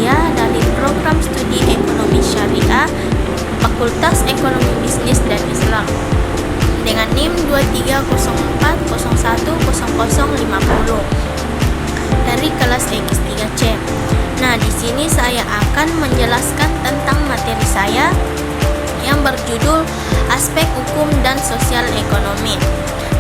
kuliah dari program studi Ekonomi Syariah Fakultas Ekonomi Bisnis dan Islam dengan NIM 2304010050 dari kelas X3C. Nah, di sini saya akan menjelaskan tentang materi saya yang berjudul Aspek Hukum dan Sosial Ekonomi.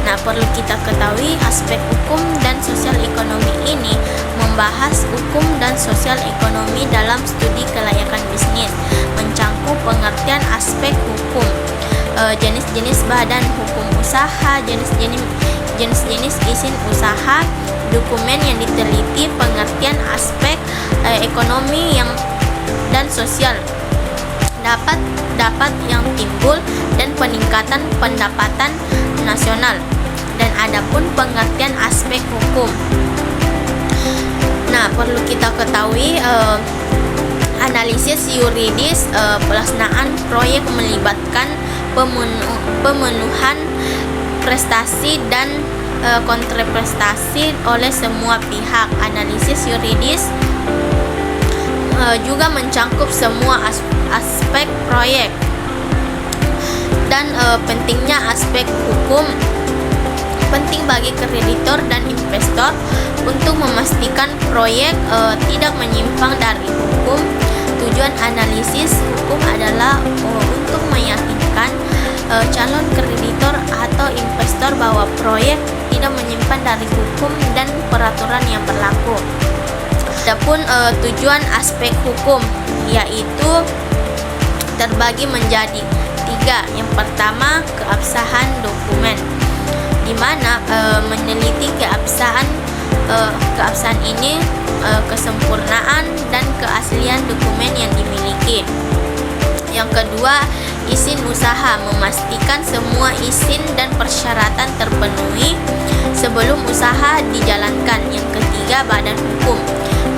Nah, perlu kita ketahui aspek hukum dan sosial ekonomi ini membahas hukum dan sosial ekonomi dalam studi kelayakan bisnis, mencangkup pengertian aspek hukum, jenis-jenis badan hukum usaha, jenis-jenis izin usaha, dokumen yang diteliti, pengertian aspek ekonomi dan sosial dapat yang timbul dan peningkatan pendapatan nasional, dan adapun pengertian aspek hukum. Nah, perlu kita ketahui analisis yuridis pelaksanaan proyek melibatkan pemenuhan prestasi dan kontraprestasi oleh semua pihak. Analisis yuridis juga mencangkup semua aspek proyek, dan pentingnya aspek hukum penting bagi kreditor dan investor untuk memastikan proyek tidak menyimpang dari hukum. Tujuan analisis hukum adalah untuk meyakinkan calon kreditor atau investor bahwa proyek tidak menyimpang dari hukum dan peraturan yang berlaku. Adapun tujuan aspek hukum yaitu terbagi menjadi 3. Yang pertama, keabsahan dokumen, di mana meneliti keabsahan ini kesempurnaan dan keaslian dokumen yang dimiliki. Yang kedua, izin usaha, memastikan semua izin dan persyaratan terpenuhi sebelum usaha dijalankan. Yang ketiga, badan hukum,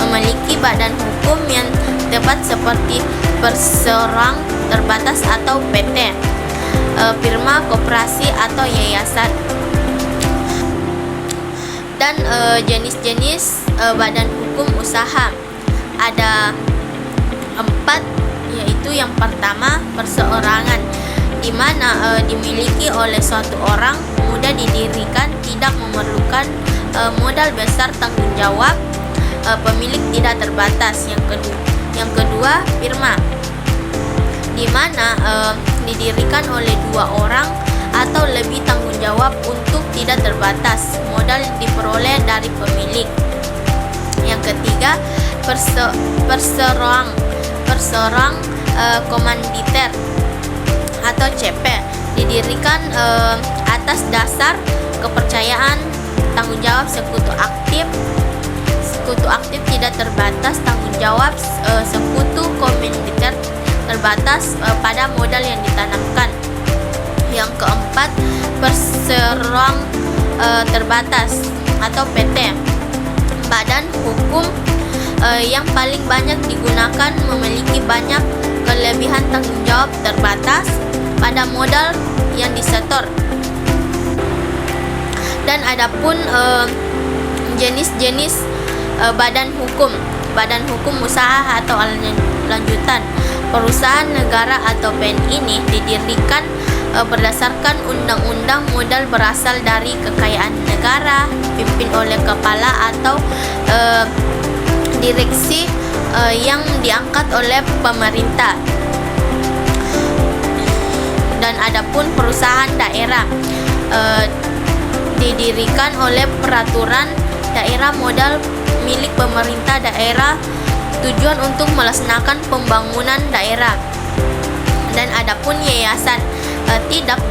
memiliki badan hukum yang tepat seperti perseroan terbatas atau PT, firma, koperasi atau yayasan. Dan jenis-jenis badan hukum usaha ada 4, yaitu yang pertama, perseorangan, di mana dimiliki oleh suatu orang, mudah didirikan, tidak memerlukan modal besar, tanggung jawab pemilik tidak terbatas. Yang kedua, firma, di mana didirikan oleh 2 orang atau lebih, tanggung jawab untuk tidak terbatas, modal diperoleh dari pemilik. Yang ketiga, perseroan komanditer atau CP, didirikan atas dasar kepercayaan, tanggung jawab sekutu aktif tidak terbatas, tanggung jawab sekutu komanditer terbatas pada modal yang ditanamkan. Yang keempat, perseroan terbatas atau PT, badan hukum yang paling banyak digunakan, memiliki banyak kelebihan, tanggung jawab terbatas pada modal yang disetor. Dan adapun jenis-jenis badan hukum usaha atau lanjutan, perusahaan negara atau PNI ini didirikan berdasarkan undang-undang, modal berasal dari kekayaan negara, dipimpin oleh kepala atau direksi yang diangkat oleh pemerintah. Dan adapun perusahaan daerah didirikan oleh peraturan daerah, modal milik pemerintah daerah, tujuan untuk melaksanakan pembangunan daerah. Dan adapun yayasan tidak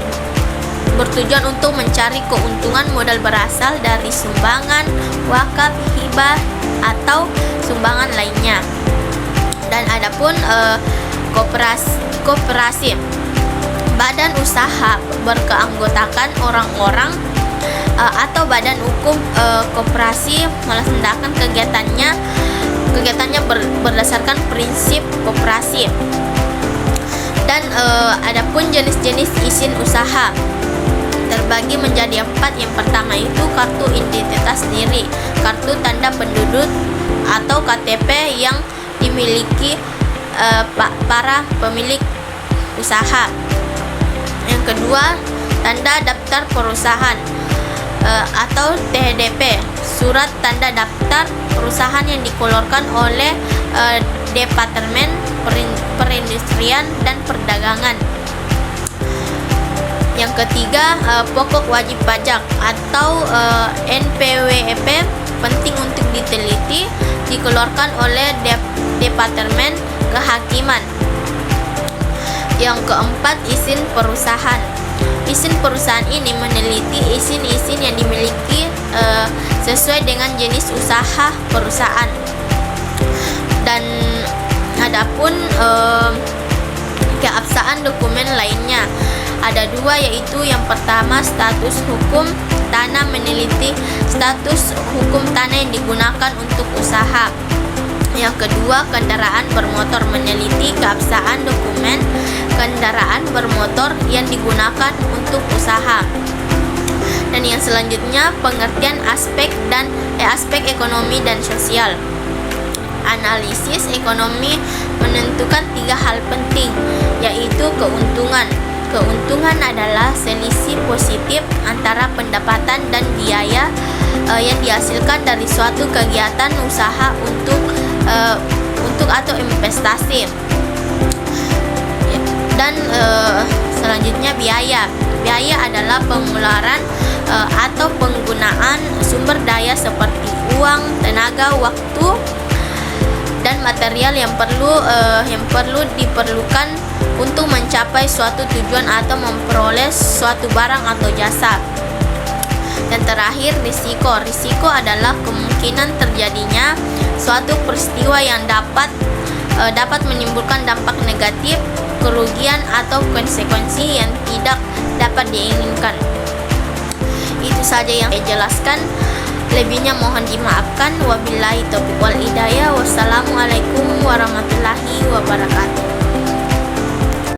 bertujuan untuk mencari keuntungan, modal berasal dari sumbangan, wakaf, hibah atau sumbangan lainnya. Dan adapun koperasi, badan usaha berkeanggotakan orang-orang atau badan hukum koperasi melaksanakan kegiatannya berdasarkan prinsip koperasi. Dan adapun jenis-jenis izin usaha terbagi menjadi 4. Yang pertama itu kartu identitas diri, kartu tanda penduduk atau KTP yang dimiliki para pemilik usaha. Yang kedua, tanda daftar perusahaan atau TDP, surat tanda daftar perusahaan yang dikeluarkan oleh Departemen Perindustrian dan Perdagangan. Yang ketiga, pokok wajib pajak atau NPWP, penting untuk diteliti, dikeluarkan oleh Departemen Kehakiman. Yang keempat, izin perusahaan. Izin perusahaan ini meneliti izin-izin yang dimiliki sesuai dengan jenis usaha perusahaan. Dan adapun keabsahan dokumen lainnya ada dua, yaitu yang pertama status hukum tanah, meneliti status hukum tanah yang digunakan untuk usaha. Yang kedua, kendaraan bermotor, meneliti keabsahan dokumen kendaraan bermotor yang digunakan untuk usaha. Dan yang selanjutnya, pengertian aspek ekonomi dan sosial. Analisis ekonomi menentukan 3 hal penting, yaitu keuntungan. Keuntungan adalah selisih positif antara pendapatan dan biaya yang dihasilkan dari suatu kegiatan usaha untuk atau investasi. Dan selanjutnya biaya. Biaya adalah pengeluaran atau penggunaan sumber daya seperti uang, tenaga, waktu, dan material yang perlu diperlukan untuk mencapai suatu tujuan atau memperoleh suatu barang atau jasa. Dan terakhir, risiko. Risiko adalah kemungkinan terjadinya suatu peristiwa yang dapat menimbulkan dampak negatif, kerugian atau konsekuensi yang tidak dapat diinginkan. Itu saja yang saya jelaskan. Lebihnya mohon dimaafkan. Wabillahi taufiq wal hidayah. Wassalamualaikum warahmatullahi wabarakatuh.